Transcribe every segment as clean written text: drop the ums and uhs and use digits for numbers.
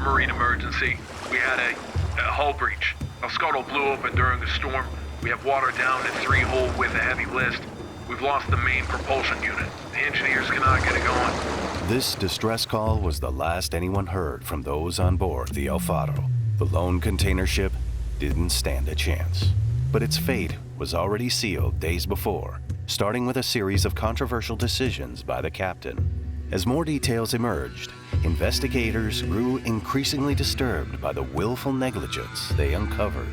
submarine emergency. We had a hull breach. A scuttle blew open during the storm. We have water down at 3 hull with a heavy list. We've lost the main propulsion unit. The engineers cannot get it going. This distress call was the last anyone heard from those on board the El Faro. The lone container ship didn't stand a chance. But its fate was already sealed days before, starting with a series of controversial decisions by the captain. As more details emerged, investigators grew increasingly disturbed by the willful negligence they uncovered.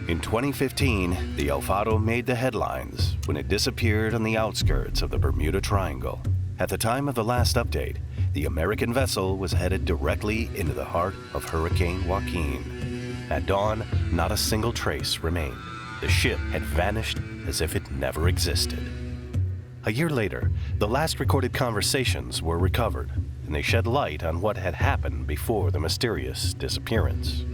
In 2015, the El Faro made the headlines when it disappeared on the outskirts of the Bermuda Triangle. At the time of the last update, the American vessel was headed directly into the heart of Hurricane Joaquin. At dawn, not a single trace remained. The ship had vanished as if it never existed. A year later, the last recorded conversations were recovered, and they shed light on what had happened before the mysterious disappearance.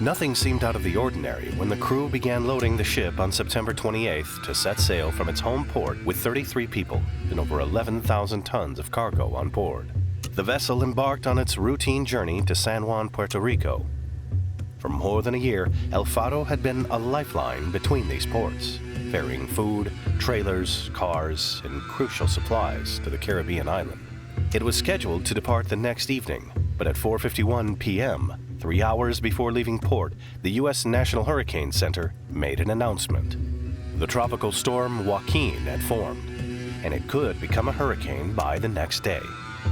Nothing seemed out of the ordinary when the crew began loading the ship on September 28th to set sail from its home port with 33 people and over 11,000 tons of cargo on board. The vessel embarked on its routine journey to San Juan, Puerto Rico. For more than a year, El Faro had been a lifeline between these ports, ferrying food, trailers, cars, and crucial supplies to the Caribbean island. It was scheduled to depart the next evening, but at 4:51 p.m., 3 hours before leaving port, the U.S. National Hurricane Center made an announcement. The tropical storm Joaquin had formed, and it could become a hurricane by the next day.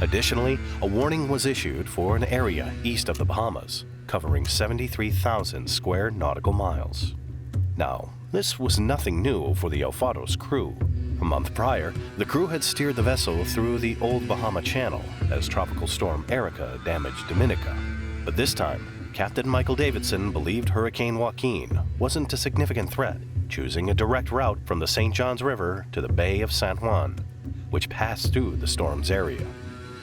Additionally, a warning was issued for an area east of the Bahamas, covering 73,000 square nautical miles. Now, this was nothing new for the El Faro's crew. A month prior, the crew had steered the vessel through the Old Bahama Channel as Tropical Storm Erica damaged Dominica. But this time, Captain Michael Davidson believed Hurricane Joaquin wasn't a significant threat, choosing a direct route from the St. Johns River to the Bay of San Juan, which passed through the storm's area.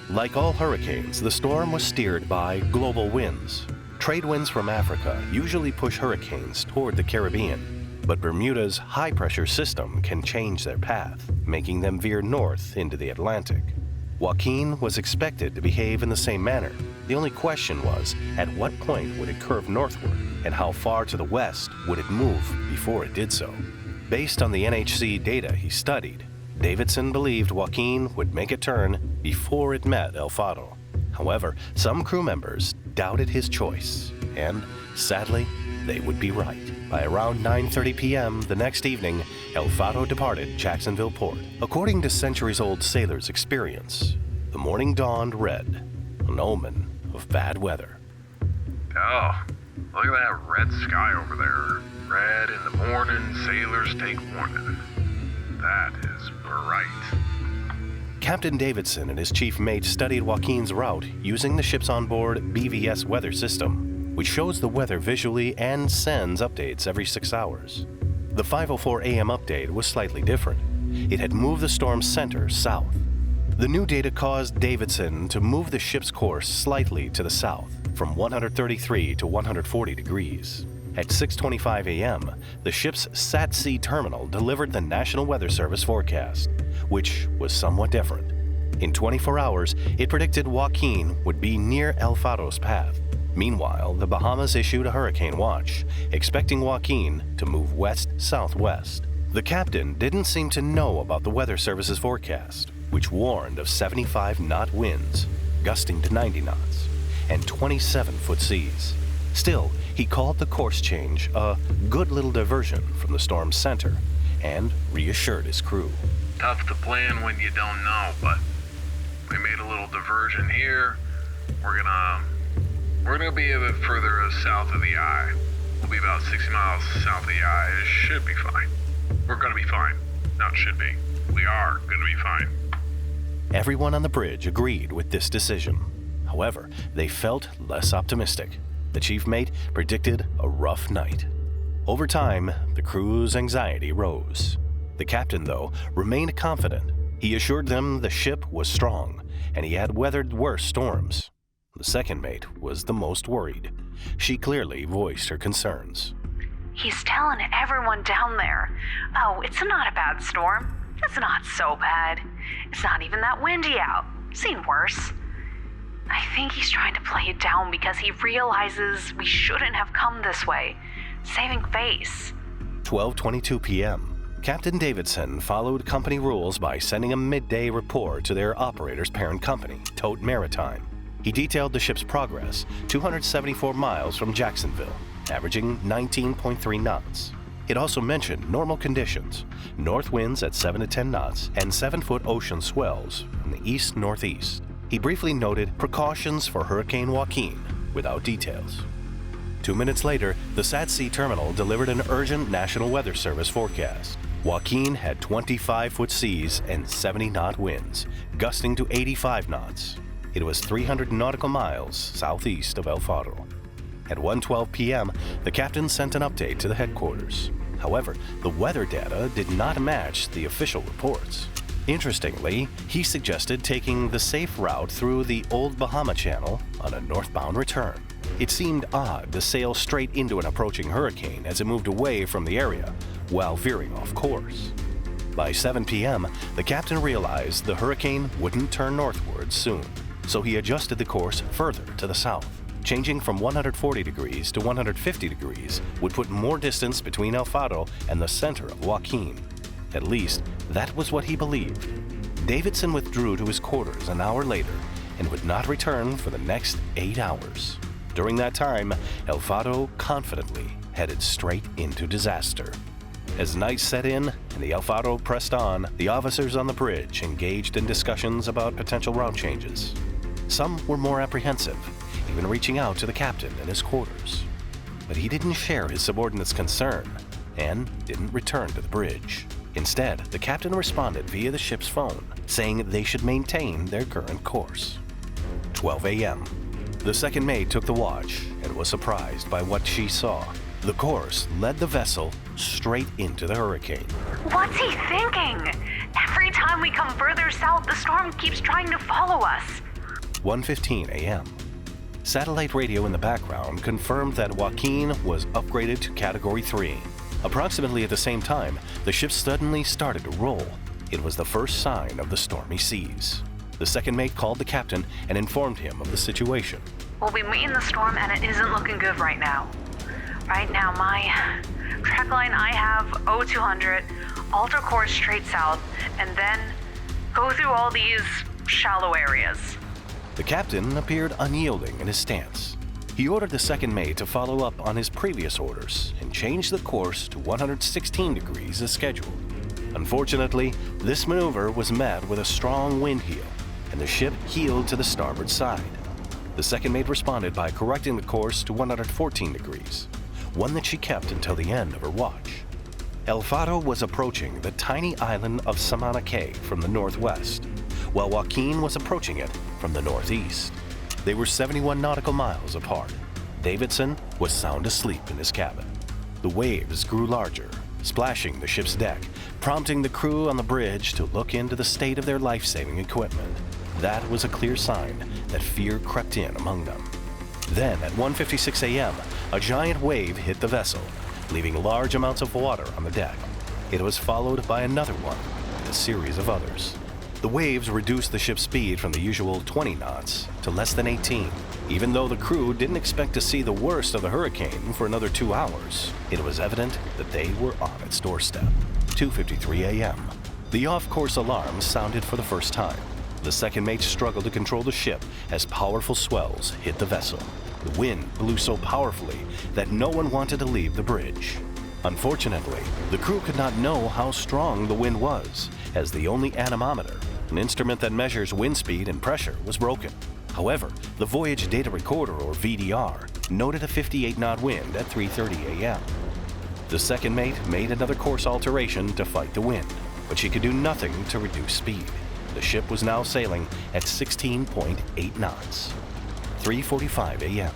Like all hurricanes, the storm was steered by global winds. Trade winds from Africa usually push hurricanes toward the Caribbean, but Bermuda's high-pressure system can change their path, making them veer north into the Atlantic. Joaquin was expected to behave in the same manner. The only question was, at what point would it curve northward, and how far to the west would it move before it did so? Based on the NHC data he studied, Davidson believed Joaquin would make a turn before it met El Faro. However, some crew members doubted his choice, and sadly, they would be right. By around 9:30 p.m. the next evening, El Faro departed Jacksonville Port. According to centuries-old sailors' experience, the morning dawned red, an omen of bad weather. Oh, look at that red sky over there. Red in the morning, sailors take warning. That is bright. Captain Davidson and his chief mate studied Joaquin's route using the ship's onboard BVS weather system, which shows the weather visually and sends updates every 6 hours. The 5:04 a.m. update was slightly different. It had moved the storm's center south. The new data caused Davidson to move the ship's course slightly to the south, from 133 to 140 degrees. At 6:25 a.m., the ship's SAT-C terminal delivered the National Weather Service forecast, which was somewhat different. In 24 hours, it predicted Joaquin would be near El Faro's path. Meanwhile, the Bahamas issued a hurricane watch, expecting Joaquin to move west-southwest. The captain didn't seem to know about the Weather Service's forecast, which warned of 75-knot winds, gusting to 90 knots, and 27-foot seas. Still, he called the course change a good little diversion from the storm's center and reassured his crew. Tough to plan when you don't know, but we made a little diversion here. We're gonna be a bit further south of the eye. We'll be about 60 miles south of the eye. It should be fine. We're gonna be fine. Not should be. We are gonna be fine. Everyone on the bridge agreed with this decision. However, they felt less optimistic. The chief mate predicted a rough night. Over time, the crew's anxiety rose. The captain, though, remained confident. He assured them the ship was strong, and he had weathered worse storms. The second mate was the most worried. She clearly voiced her concerns. He's telling everyone down there, oh, it's not a bad storm. It's not so bad. It's not even that windy out. Seen worse. I think he's trying to play it down because he realizes we shouldn't have come this way. Saving face. 12:22 p.m. Captain Davidson followed company rules by sending a midday report to their operator's parent company, Tote Maritime. He detailed the ship's progress, 274 miles from Jacksonville, averaging 19.3 knots. It also mentioned normal conditions, north winds at 7 to 10 knots, and 7-foot ocean swells from the east-northeast. He briefly noted precautions for Hurricane Joaquin, without details. 2 minutes later, the SATC terminal delivered an urgent National Weather Service forecast. Joaquin had 25-foot seas and 70-knot winds, gusting to 85 knots. It was 300 nautical miles southeast of El Faro. At 1:12 p.m., the captain sent an update to the headquarters. However, the weather data did not match the official reports. Interestingly, he suggested taking the safe route through the Old Bahama Channel on a northbound return. It seemed odd to sail straight into an approaching hurricane as it moved away from the area while veering off course. By 7 p.m., the captain realized the hurricane wouldn't turn northward soon, so he adjusted the course further to the south. Changing from 140 degrees to 150 degrees would put more distance between El Faro and the center of Joaquin. At least, that was what he believed. Davidson withdrew to his quarters an hour later and would not return for the next 8 hours. During that time, El Faro confidently headed straight into disaster. As night set in and the El Faro pressed on, the officers on the bridge engaged in discussions about potential route changes. Some were more apprehensive, even reaching out to the captain in his quarters. But he didn't share his subordinate's concern and didn't return to the bridge. Instead, the captain responded via the ship's phone, saying they should maintain their current course. 12 a.m. The second mate took the watch and was surprised by what she saw. The course led the vessel straight into the hurricane. What's he thinking? Every time we come further south, the storm keeps trying to follow us. 1:15 a.m. Satellite radio in the background confirmed that Joaquin was upgraded to Category 3. Approximately at the same time, the ship suddenly started to roll. It was the first sign of the stormy seas. The second mate called the captain and informed him of the situation. We'll be meeting the storm and it isn't looking good right now. Right now, my track line I have 0200, alter course straight south, and then go through all these shallow areas. The captain appeared unyielding in his stance. He ordered the second mate to follow up on his previous orders and change the course to 116 degrees as scheduled. Unfortunately, this maneuver was met with a strong wind heel, and the ship heeled to the starboard side. The second mate responded by correcting the course to 114 degrees, one that she kept until the end of her watch. El Faro was approaching the tiny island of Samana Cay from the northwest, while Joaquin was approaching it from the northeast. They were 71 nautical miles apart. Davidson was sound asleep in his cabin. The waves grew larger, splashing the ship's deck, prompting the crew on the bridge to look into the state of their life-saving equipment. That was a clear sign that fear crept in among them. Then, at 1:56 a.m., a giant wave hit the vessel, leaving large amounts of water on the deck. It was followed by another one and a series of others. The waves reduced the ship's speed from the usual 20 knots to less than 18. Even though the crew didn't expect to see the worst of the hurricane for another 2 hours, it was evident that they were on its doorstep. 2:53 a.m. The off-course alarm sounded for the first time. The second mate struggled to control the ship as powerful swells hit the vessel. The wind blew so powerfully that no one wanted to leave the bridge. Unfortunately, the crew could not know how strong the wind was, as the only anemometer, an instrument that measures wind speed and pressure, was broken. However, the Voyage Data Recorder, or VDR, noted a 58-knot wind at 3:30 a.m. The second mate made another course alteration to fight the wind, but she could do nothing to reduce speed. The ship was now sailing at 16.8 knots. 3:45 a.m.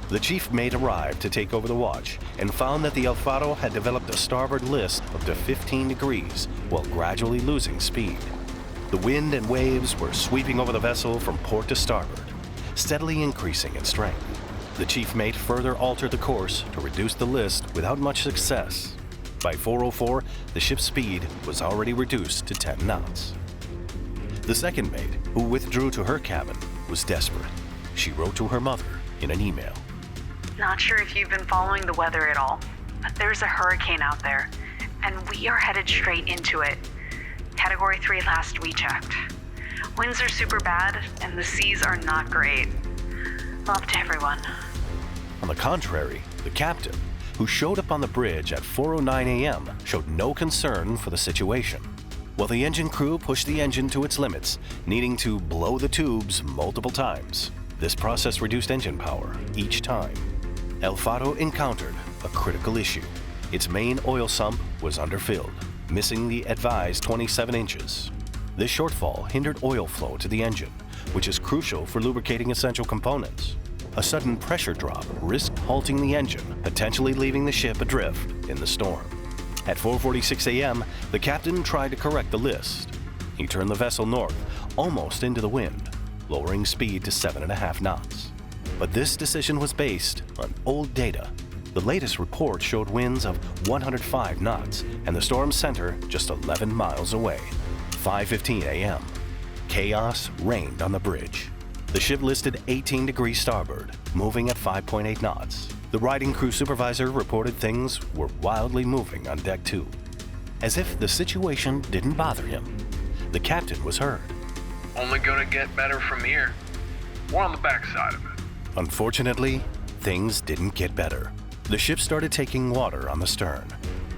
The chief mate arrived to take over the watch and found that the El Faro had developed a starboard list up to 15 degrees while gradually losing speed. The wind and waves were sweeping over the vessel from port to starboard, steadily increasing in strength. The chief mate further altered the course to reduce the list without much success. By 4:04, the ship's speed was already reduced to 10 knots. The second mate, who withdrew to her cabin, was desperate. She wrote to her mother in an email. Not sure if you've been following the weather at all, but there's a hurricane out there, and we are headed straight into it. Category 3 last we checked. Winds are super bad, and the seas are not great. Love to everyone. On the contrary, the captain, who showed up on the bridge at 4:09 a.m., showed no concern for the situation. While the engine crew pushed the engine to its limits, needing to blow the tubes multiple times. This process reduced engine power each time. El Faro encountered a critical issue. Its main oil sump was underfilled, missing the advised 27 inches. This shortfall hindered oil flow to the engine, which is crucial for lubricating essential components. A sudden pressure drop risked halting the engine, potentially leaving the ship adrift in the storm. At 4:46 a.m., the captain tried to correct the list. He turned the vessel north, almost into the wind, lowering speed to 7.5 knots. But this decision was based on old data. The latest report showed winds of 105 knots and the storm's center just 11 miles away. 5:15 a.m. Chaos reigned on the bridge. The ship listed 18 degrees starboard, moving at 5.8 knots. The riding crew supervisor reported things were wildly moving on deck 2. As if the situation didn't bother him, the captain was heard. Only gonna get better from here. We're on the backside of it. Unfortunately, things didn't get better. The ship started taking water on the stern,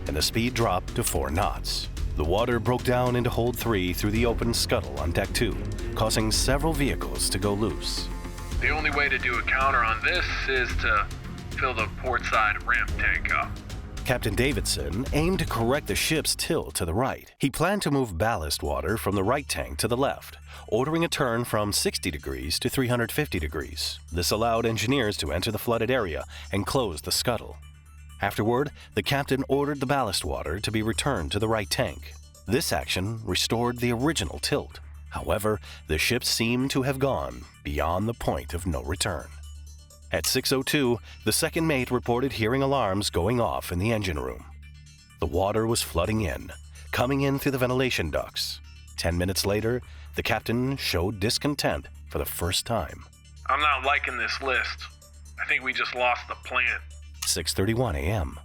and the speed dropped to 4 knots. The water broke down into hold 3 through the open scuttle on deck 2, causing several vehicles to go loose. The only way to do a counter on this is to fill the port side ramp tank up. Captain Davidson aimed to correct the ship's tilt to the right. He planned to move ballast water from the right tank to the left, ordering a turn from 60 degrees to 350 degrees. This allowed engineers to enter the flooded area and close the scuttle. Afterward, the captain ordered the ballast water to be returned to the right tank. This action restored the original tilt. However, the ship seemed to have gone beyond the point of no return. At 6:02, the second mate reported hearing alarms going off in the engine room. The water was flooding in, coming in through the ventilation ducts. 10 minutes later, the captain showed discontent for the first time. I'm not liking this list. I think we just lost the plant. 6:31 a.m.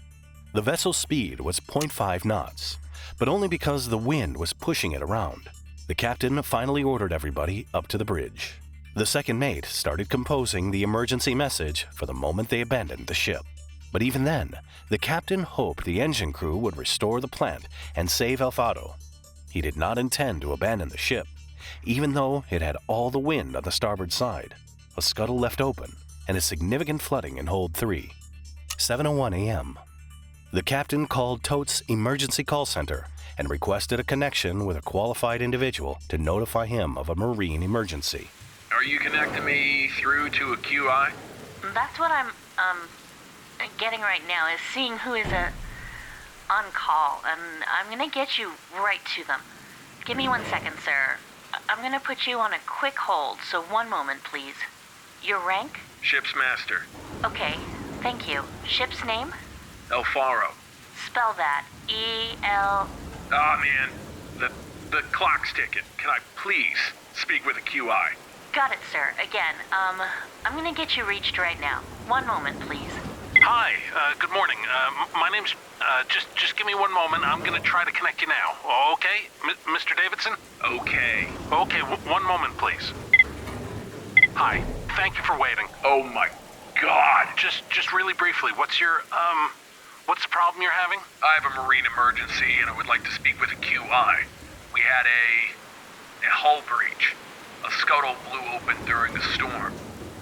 The vessel's speed was 0.5 knots, but only because the wind was pushing it around. The captain finally ordered everybody up to the bridge. The second mate started composing the emergency message for the moment they abandoned the ship. But even then, the captain hoped the engine crew would restore the plant and save El Faro. He did not intend to abandon the ship, even though it had all the wind on the starboard side, a scuttle left open, and a significant flooding in hold 3. 7:01 a.m. The captain called TOT's emergency call center and requested a connection with a qualified individual to notify him of a marine emergency. Are you connecting me through to a QI? That's what I'm, getting right now, is seeing who is on call, and I'm gonna get you right to them. Give me 1 second, sir. I'm gonna put you on a quick hold, so 1 moment, please. Your rank? Ship's master. Okay, thank you. Ship's name? El Faro. Spell that. E-L... Ah, man. The clock's ticking. Can I please speak with a QI? Got it, sir. Again, I'm gonna get you reached right now. 1 moment, please. Hi, good morning. My name's, just give me 1 moment. I'm gonna try to connect you now. Okay? Mr. Davidson? Okay. Okay, 1 moment, please. Hi, thank you for waiting. Oh my God. Just really briefly, what's the problem you're having? I have a marine emergency and I would like to speak with a QI. We had a hull breach. A scuttle blew open during the storm.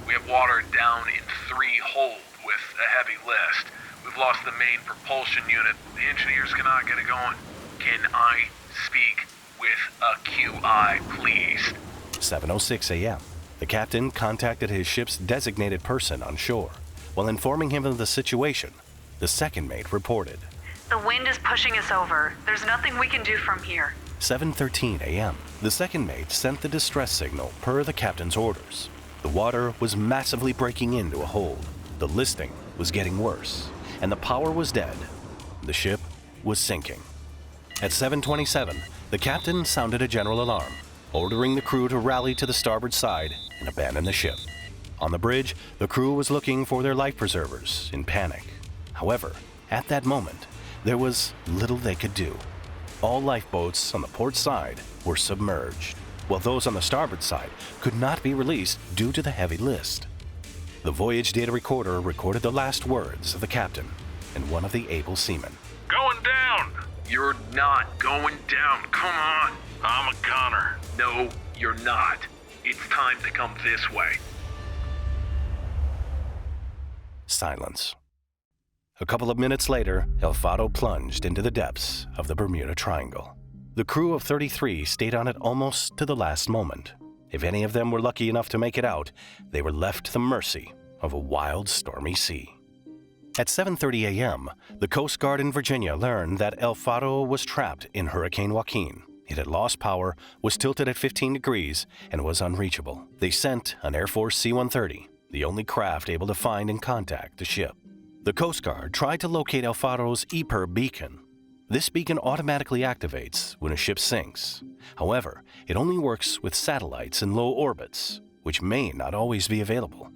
We have water down in 3 hold with a heavy list. We've lost the main propulsion unit. The engineers cannot get it going. Can I speak with a QI, please? 7:06 a.m. The captain contacted his ship's designated person on shore. While informing him of the situation, the second mate reported. The wind is pushing us over. There's nothing we can do from here. 7:13 a.m. The second mate sent the distress signal per the captain's orders. The water was massively breaking into a hold. The listing was getting worse, and the power was dead. The ship was sinking. At 7:27, the captain sounded a general alarm. ordering the crew to rally to the starboard side and abandon the ship. On the bridge, the crew was looking for their life preservers in panic. However, at that moment, there was little they could do. All lifeboats on the port side were submerged, while those on the starboard side could not be released due to the heavy list. The voyage data recorder recorded the last words of the captain and one of the able seamen. Going down! You're not going down. Come on. I'm a goner. No, you're not. It's time to come this way. Silence. A couple of minutes later, El Faro plunged into the depths of the Bermuda Triangle. The crew of 33 stayed on it almost to the last moment. If any of them were lucky enough to make it out, they were left to the mercy of a wild, stormy sea. At 7:30 a.m., the Coast Guard in Virginia learned that El Faro was trapped in Hurricane Joaquin. It had lost power, was tilted at 15 degrees, and was unreachable. They sent an Air Force C-130, the only craft able to find and contact the ship. The Coast Guard tried to locate El Faro's EPIR beacon. This beacon automatically activates when a ship sinks. However, it only works with satellites in low orbits, which may not always be available.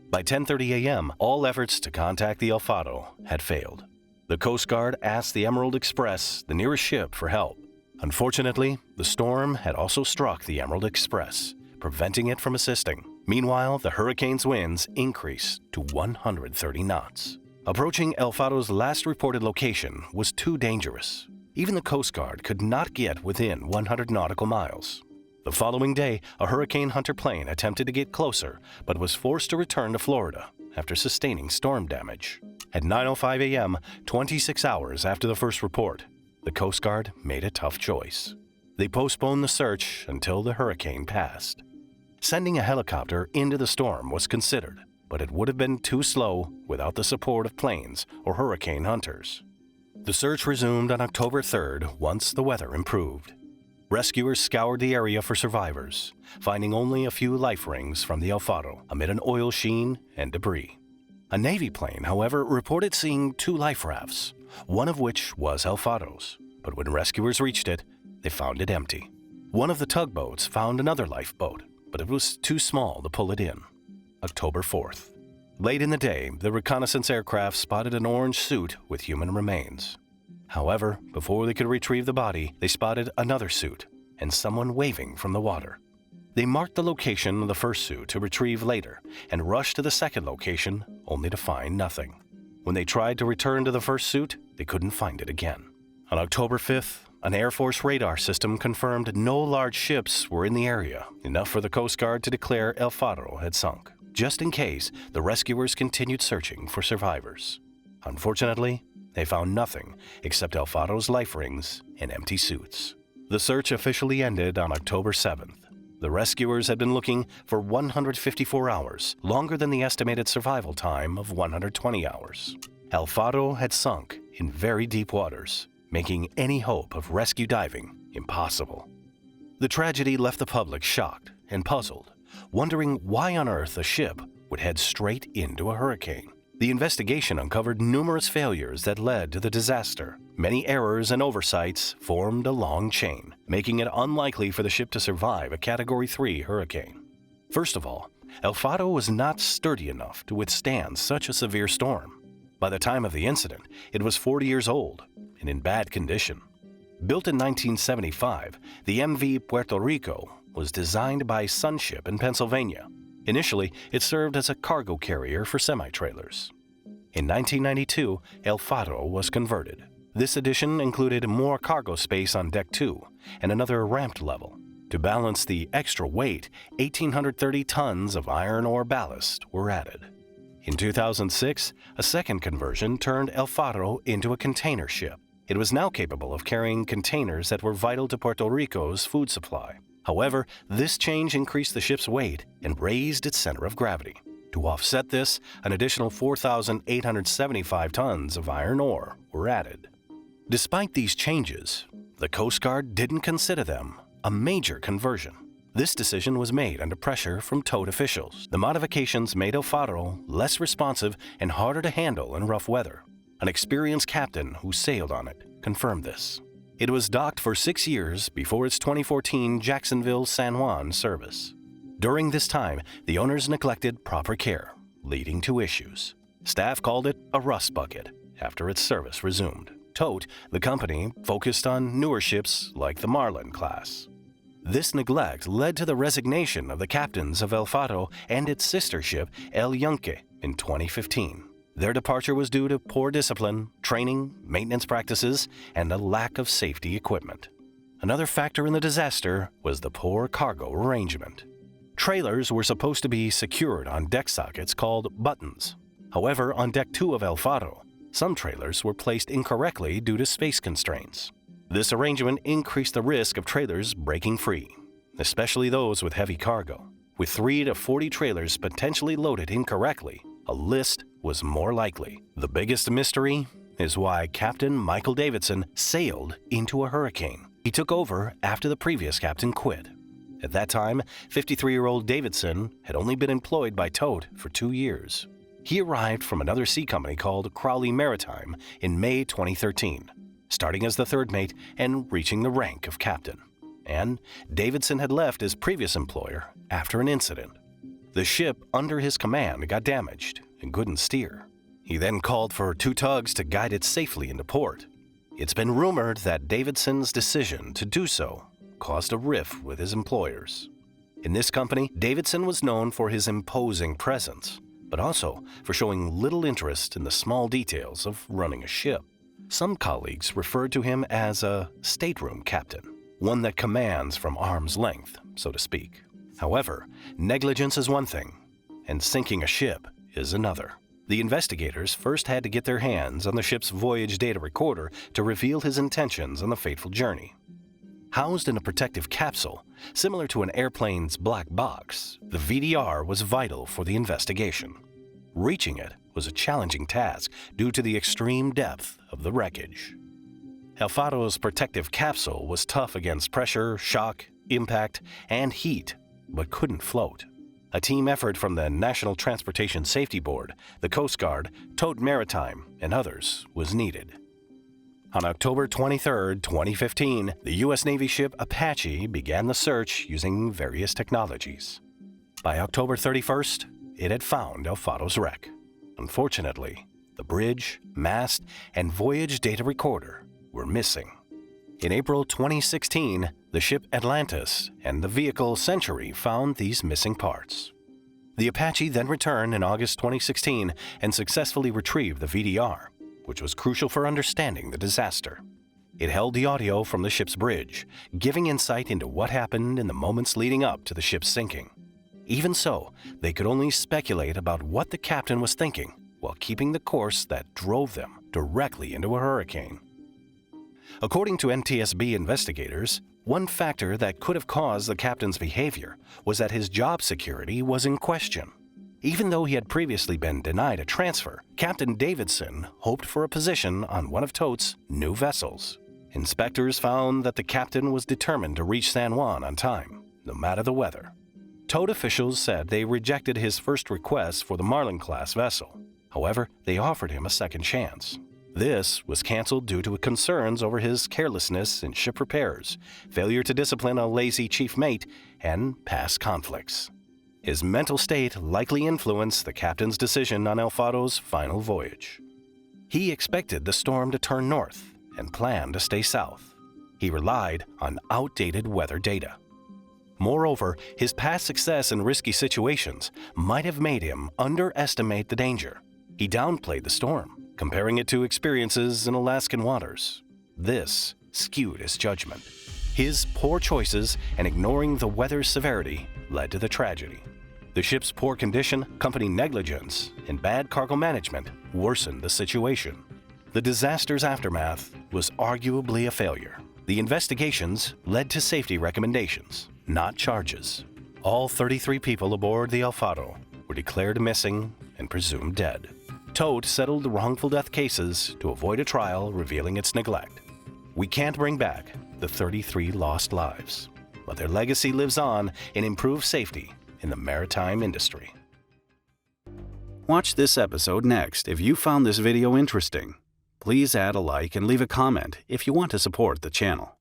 By 10:30 a.m., all efforts to contact the El Faro had failed. The Coast Guard asked the Emerald Express, the nearest ship, for help. Unfortunately, the storm had also struck the Emerald Express, preventing it from assisting. Meanwhile, the hurricane's winds increased to 130 knots. Approaching El Faro's last reported location was too dangerous. Even the Coast Guard could not get within 100 nautical miles. The following day, a Hurricane Hunter plane attempted to get closer, but was forced to return to Florida after sustaining storm damage. At 9:05 a.m., 26 hours after the first report, the Coast Guard made a tough choice. They postponed the search until the hurricane passed. Sending a helicopter into the storm was considered, but it would have been too slow without the support of planes or hurricane hunters. The search resumed on October 3rd once the weather improved. Rescuers scoured the area for survivors, finding only a few life rings from the El Faro amid an oil sheen and debris. A Navy plane, however, reported seeing 2 life rafts, one of which was El Faro's, but when rescuers reached it, they found it empty. One of the tugboats found another lifeboat, but it was too small to pull it in. October 4th. Late in the day, the reconnaissance aircraft spotted an orange suit with human remains. However, before they could retrieve the body, they spotted another suit and someone waving from the water. They marked the location of the first suit to retrieve later and rushed to the second location only to find nothing. When they tried to return to the first suit, they couldn't find it again. On October 5th, an Air Force radar system confirmed no large ships were in the area, enough for the Coast Guard to declare El Faro had sunk. Just in case, the rescuers continued searching for survivors. Unfortunately, they found nothing except El Faro's life rings and empty suits. The search officially ended on October 7th. The rescuers had been looking for 154 hours, longer than the estimated survival time of 120 hours. El Faro had sunk in very deep waters, making any hope of rescue diving impossible. The tragedy left the public shocked and puzzled, wondering why on earth a ship would head straight into a hurricane. The investigation uncovered numerous failures that led to the disaster. Many errors and oversights formed a long chain, making it unlikely for the ship to survive a Category 3 hurricane. First of all, El Faro was not sturdy enough to withstand such a severe storm. By the time of the incident, it was 40 years old and in bad condition. Built in 1975, the MV Puerto Rico was designed by Sunship in Pennsylvania. Initially, it served as a cargo carrier for semi-trailers. In 1992, El Faro was converted. This addition included more cargo space on Deck 2 and another ramped level. To balance the extra weight, 1,830 tons of iron ore ballast were added. In 2006, a second conversion turned El Faro into a container ship. It was now capable of carrying containers that were vital to Puerto Rico's food supply. However, this change increased the ship's weight and raised its center of gravity. To offset this, an additional 4,875 tons of iron ore were added. Despite these changes, the Coast Guard didn't consider them a major conversion. This decision was made under pressure from towed officials. The modifications made El Faro less responsive and harder to handle in rough weather. An experienced captain who sailed on it confirmed this. It was docked for 6 years before its 2014 Jacksonville-San Juan service. During this time, the owners neglected proper care, leading to issues. Staff called it a rust bucket after its service resumed. Tote, the company, focused on newer ships like the Marlin class. This neglect led to the resignation of the captains of El Faro and its sister ship El Yunque in 2015. Their departure was due to poor discipline, training, maintenance practices, and a lack of safety equipment. Another factor in the disaster was the poor cargo arrangement. Trailers were supposed to be secured on deck sockets called buttons. However, on Deck 2 of El Faro, some trailers were placed incorrectly due to space constraints. This arrangement increased the risk of trailers breaking free, especially those with heavy cargo. With 3 to 40 trailers potentially loaded incorrectly, a list was more likely. The biggest mystery is why Captain Michael Davidson sailed into a hurricane. He took over after the previous captain quit. At that time, 53-year-old Davidson had only been employed by Tote for 2 years. He arrived from another sea company called Crowley Maritime in May 2013, starting as the third mate and reaching the rank of captain. And Davidson had left his previous employer after an incident. The ship under his command got damaged and couldn't steer. He then called for 2 tugs to guide it safely into port. It's been rumored that Davidson's decision to do so caused a rift with his employers. In this company, Davidson was known for his imposing presence, but also for showing little interest in the small details of running a ship. Some colleagues referred to him as a stateroom captain, one that commands from arm's length, so to speak. However, negligence is one thing, and sinking a ship is another. The investigators first had to get their hands on the ship's voyage data recorder to reveal his intentions on the fateful journey. Housed in a protective capsule, similar to an airplane's black box, the VDR was vital for the investigation. Reaching it was a challenging task due to the extreme depth of the wreckage. El Faro's protective capsule was tough against pressure, shock, impact, and heat, but couldn't float. A team effort from the National Transportation Safety Board, the Coast Guard, Tote Maritime, and others was needed. On October 23, 2015, the U.S. Navy ship Apache began the search using various technologies. By October 31st, it had found El Faro's wreck. Unfortunately, the bridge, mast, and voyage data recorder were missing. In April 2016, the ship Atlantis and the vehicle Century found these missing parts. The Apache then returned in August 2016 and successfully retrieved the VDR, which was crucial for understanding the disaster. It held the audio from the ship's bridge, giving insight into what happened in the moments leading up to the ship's sinking. Even so, they could only speculate about what the captain was thinking while keeping the course that drove them directly into a hurricane. According to NTSB investigators, one factor that could have caused the captain's behavior was that his job security was in question. Even though he had previously been denied a transfer, Captain Davidson hoped for a position on one of Tote's new vessels. Inspectors found that the captain was determined to reach San Juan on time, no matter the weather. Tote officials said they rejected his first request for the Marlin-class vessel. However, they offered him a second chance. This was canceled due to concerns over his carelessness in ship repairs, failure to discipline a lazy chief mate, and past conflicts. His mental state likely influenced the captain's decision on El Faro's final voyage. He expected the storm to turn north and planned to stay south. He relied on outdated weather data. Moreover, his past success in risky situations might have made him underestimate the danger. He downplayed the storm, comparing it to experiences in Alaskan waters. This skewed his judgment. His poor choices and ignoring the weather's severity led to the tragedy. The ship's poor condition, company negligence, and bad cargo management worsened the situation. The disaster's aftermath was arguably a failure. The investigations led to safety recommendations, not charges. All 33 people aboard the El Faro were declared missing and presumed dead. Tote settled the wrongful death cases to avoid a trial revealing its neglect. We can't bring back the 33 lost lives, but their legacy lives on in improved safety in the maritime industry. Watch this episode next if you found this video interesting. Please add a like and leave a comment if you want to support the channel.